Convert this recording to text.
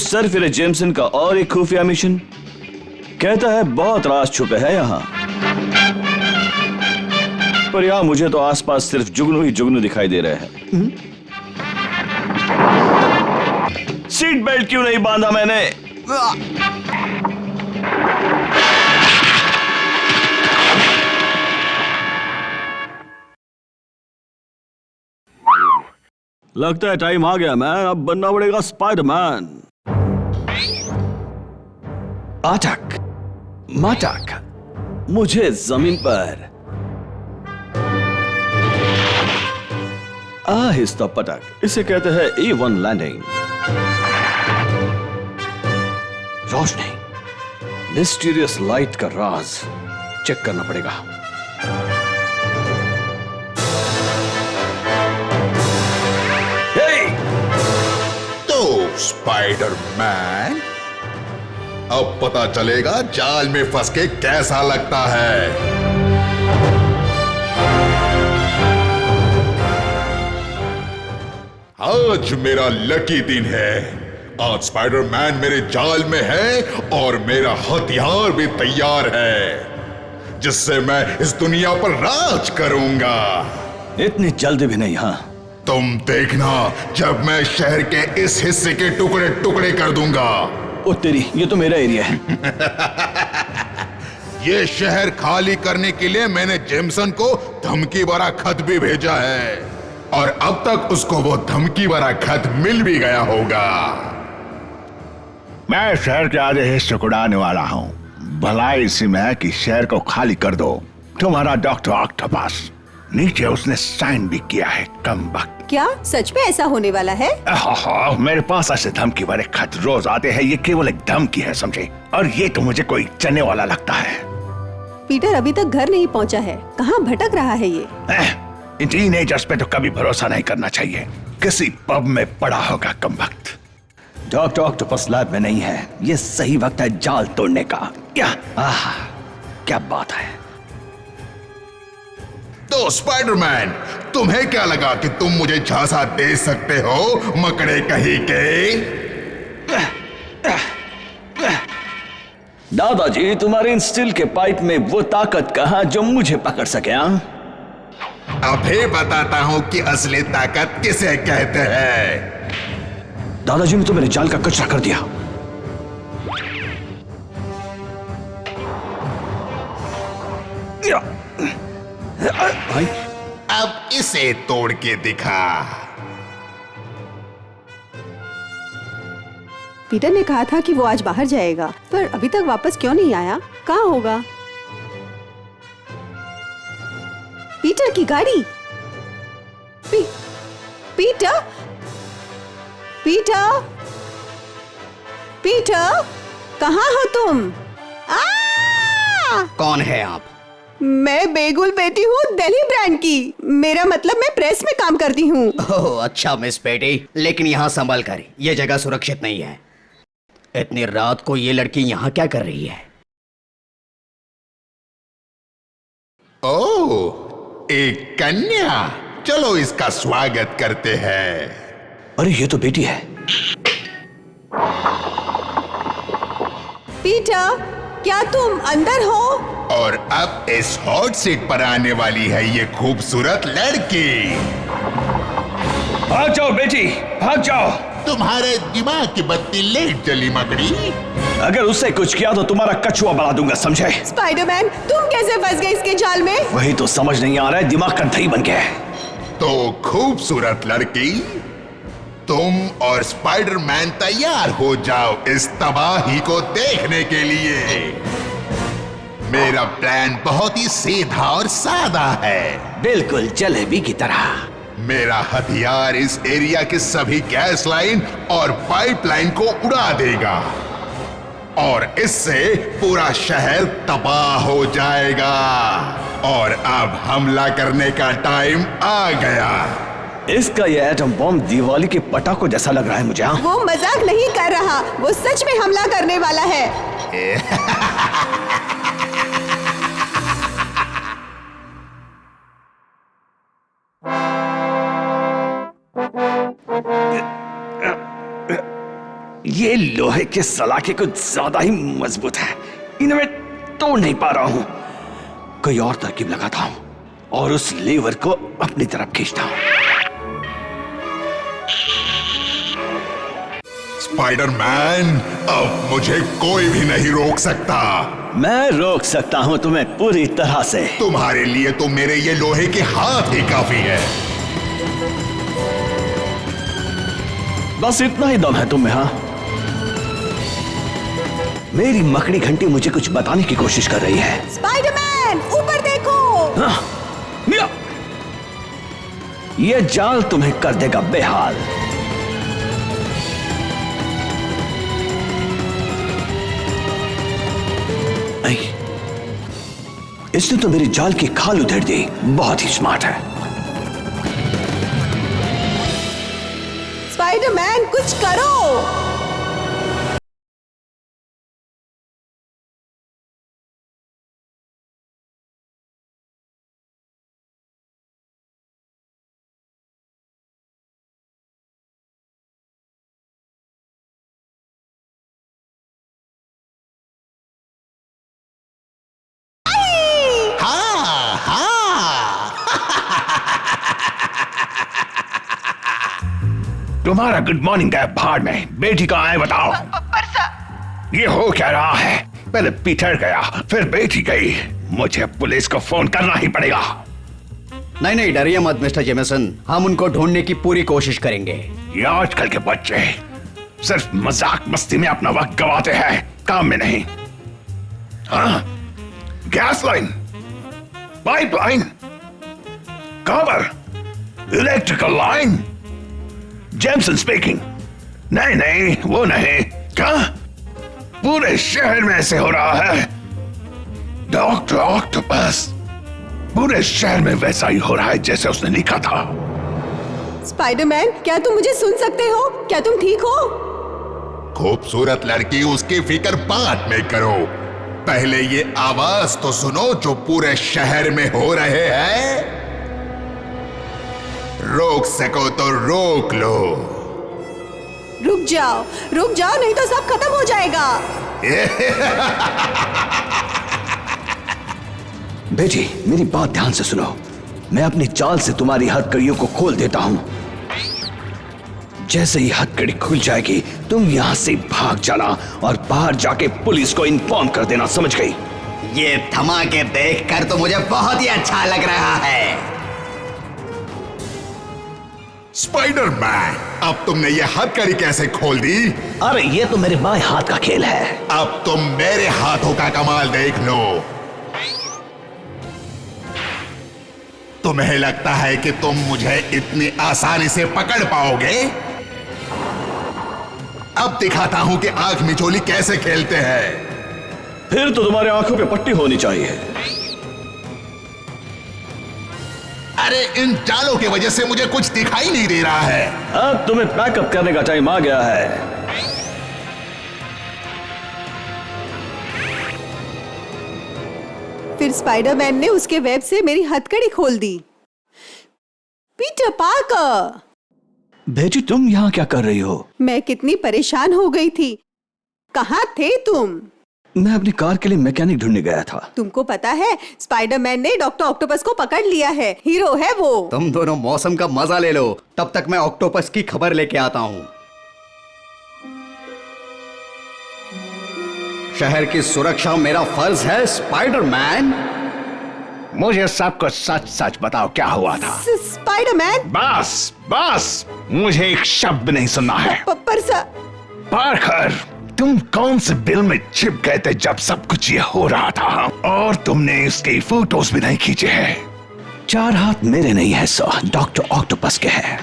Sir फिर Jameson का और एक खुफिया मिशन। कहता है बहुत राज छुपे हैं यहाँ, पर यहाँ मुझे तो आसपास सिर्फ जुगनू ही जुगनू दिखाई दे रहे हैं। सीट बेल्ट क्यों नहीं बांधा मैंने? लगता है टाइम आ गया मैन, अब बनना पड़ेगा स्पाइडरमैन। अटक मटक मुझे जमीन पर आहिस्ता पटक, इसे कहते हैं E1 लैंडिंग। रोशनी, मिस्टीरियस लाइट का राज चेक करना पड़ेगा। तो स्पाइडरमैन, अब पता चलेगा जाल में फंस के कैसा लगता है। आज मेरा लकी दिन है। आज स्पाइडरमैन मेरे जाल में है और मेरा हथियार भी तैयार है, जिससे मैं इस दुनिया पर राज करूंगा। इतनी जल्दी भी नहीं। हाँ, तुम देखना जब मैं शहर के इस हिस्से के टुकड़े टुकड़े कर दूंगा। ओ तेरी, ये तो मेरा एरिया है। ये शहर खाली करने के लिए मैंने जेम्सन को धमकी भरा खत भी भेजा है, और अब तक उसको वो धमकी भरा खत मिल भी गया होगा। मैं शहर के आधे हिस्से को उड़ाने वाला हूँ। भलाई इसी में है कि शहर को खाली कर दो। तुम्हारा डॉक्टर ऑक्टोपस, नीचे उसने साइन भी किया है। कम वक्त। क्या सच में ऐसा होने वाला है? मेरे पास ऐसे धमकी भरे खत रोज आते हैं। ये केवल एक धमकी है, समझे? और ये तो मुझे कोई चलने वाला लगता है। पीटर अभी तक घर नहीं पहुंचा है। कहाँ भटक रहा है ये? इन टीनेजर्स पे तो कभी भरोसा नहीं करना चाहिए। किसी पब में पड़ा होगा कम वक्त। डॉक्टर ऑक्टोपस लैब में नहीं है। ये सही वक्त है जाल तोड़ने का। क्या क्या बात है। तो स्पाइडरमैन, तुम्हें क्या लगा कि तुम मुझे झांसा दे सकते हो, मकड़े कहीं के? दादाजी, तुम्हारे इन स्टील के पाइप में वो ताकत कहाँ जो मुझे पकड़ सके? अभी बताता हूँ कि असली ताकत किसे कहते हैं। दादाजी ने तो मेरे जाल का कचरा कर दिया। भाई, अब इसे तोड़ के दिखा। पीटर ने कहा था कि वो आज बाहर जाएगा, पर अभी तक वापस क्यों नहीं आया? कहाँ होगा? पीटर की गाड़ी। पीटर, पीटर, पीटर, कहाँ हो तुम? कौन है आप? मैं बेगुल बेटी हूँ, दिल्ली ब्रांड की। मेरा मतलब मैं प्रेस में काम करती हूँ। ओह अच्छा मिस बेटी, लेकिन यहाँ संभल कर, ये जगह सुरक्षित नहीं है। इतनी रात को ये लड़की यहाँ क्या कर रही है? ओह, एक कन्या। चलो इसका स्वागत करते हैं। अरे ये तो बेटी है। पीटर, क्या तुम अंदर हो? और अब इस हॉट सीट पर आने वाली है ये खूबसूरत लड़की। भाग जाओ बेटी, भाग जाओ। तुम्हारे दिमाग की बत्ती लेट जली मकड़ी। अगर उससे कुछ किया तो तुम्हारा कछुआ बना दूंगा, समझे? स्पाइडरमैन, तुम कैसे फंस गए इसके जाल में? वही तो समझ नहीं आ रहा है, दिमाग का दही बन गया है। तो खूबसूरत लड़की, तुम और स्पाइडरमैन तैयार हो जाओ इस तबाही को देखने के लिए। मेरा प्लान बहुत ही सीधा और सादा है। बिल्कुल जलेबी की तरह। मेरा हथियार इस एरिया के सभी गैस लाइन और पाइपलाइन को उड़ा देगा, और इससे पूरा शहर तबाह हो जाएगा। और अब हमला करने का टाइम आ गया। इसका ये एटम बॉम्ब दिवाली के पटाखों जैसा लग रहा है मुझे। वो मजाक नहीं कर रहा, वो सच में हमला करने वाला है। ये लोहे के सलाखे कुछ ज्यादा ही मजबूत है, इन्हें मैं तोड़ नहीं पा रहा हूं। कोई और तरकीब लगाता हूं और उस लीवर को अपनी तरफ खींचता हूं। स्पाइडरमैन, अब मुझे कोई भी नहीं रोक सकता। मैं रोक सकता हूं तुम्हें पूरी तरह से। तुम्हारे लिए तो मेरे ये लोहे के हाथ ही काफी है। बस इतना ही दम है तुम में? हाँ, मेरी मकड़ी घंटी मुझे कुछ बताने की कोशिश कर रही है। स्पाइडरमैन, ऊपर देखो। हाँ, ये जाल तुम्हें कर देगा बेहाल। इसने तो मेरी जाल की खाल उधेड़ दी। बहुत ही स्मार्ट है। स्पाइडरमैन, कुछ करो। तुम्हारा गुड मॉर्निंग का भाड़ में बेटी का आए बताओ। ये हो क्या रहा है? पहले पीटर गया, फिर बेटी गई। मुझे पुलिस को फोन करना ही पड़ेगा। नहीं नहीं, डरिए मत मिस्टर जेमिसन, हम उनको ढूंढने की पूरी कोशिश करेंगे। ये आजकल के बच्चे सिर्फ मजाक मस्ती में अपना वक्त गवाते हैं, काम में नहीं। हाँ, gas line, pipeline, cover, electrical line. Jameson speaking. नहीं नहीं, वो नहीं। क्या पूरे शहर में ऐसे हो रहा है? डॉक्टर ऑक्टोपस, पूरे शहर में वैसा ही हो रहा है जैसे उसने लिखा था। स्पाइडरमैन, क्या तुम मुझे सुन सकते हो? क्या तुम ठीक हो? खूबसूरत लड़की, उसकी फिक्र बाद में करो। पहले ये आवाज तो सुनो जो पूरे शहर में हो रहे हैं। रोक सको तो रोक लो। रुक जाओ नहीं तो सब खत्म हो जाएगा। बेटी, मेरी बात ध्यान से सुनो। मैं अपनी चाल से तुम्हारी हथकड़ियों को खोल देता हूं। जैसे ही हथकड़ी खुल जाएगी, तुम यहां से भाग जाना और बाहर जाके पुलिस को इन्फॉर्म कर देना, समझ गई? ये धमाके देखकर तो मुझे बहुत ही अच्छा लग रहा है। स्पाइडरमैन, अब तुमने ये हथकड़ी कैसे खोल दी? अरे ये तो मेरे बाएं हाथ का खेल है। अब तुम मेरे हाथों का कमाल देख लो। तुम्हें लगता है कि तुम मुझे इतनी आसानी से पकड़ पाओगे? अब दिखाता हूं कि आंख मिचोली कैसे खेलते हैं। फिर तो तुम्हारे आंखों पे पट्टी होनी चाहिए। अरे इन जालों की वजह से मुझे कुछ दिखाई नहीं दे रहा है। अब तुम्हें पैकअप करने का टाइम आ गया है। फिर स्पाइडरमैन ने उसके वेब से मेरी हथकड़ी खोल दी। पीटर पार्कर, बेटी तुम यहाँ क्या कर रही हो? मैं कितनी परेशान हो गई थी। कहाँ थे तुम? मैं अपनी कार के लिए मैकेनिक ढूंढने गया था। तुमको पता है, स्पाइडरमैन ने डॉक्टर ऑक्टोपस को पकड़ लिया है। हीरो है वो। तुम दोनों मौसम का मजा ले लो, तब तक मैं ऑक्टोपस की खबर लेके आता हूँ। शहर की सुरक्षा मेरा फर्ज है स्पाइडरमैन। मुझे सब कुछ सच सच बताओ, क्या हुआ था? स्पाइडरमैन, बस बस, मुझे एक शब्द नहीं सुनना है। पर सर, पार्कर, तुम कौन से बिल में छिप गए थे जब सब कुछ ये हो रहा था? और तुमने इसके फोटोज भी नहीं खींचे हैं। 4 हाथ मेरे नहीं है सर, डॉक्टर ऑक्टोपस के हैं।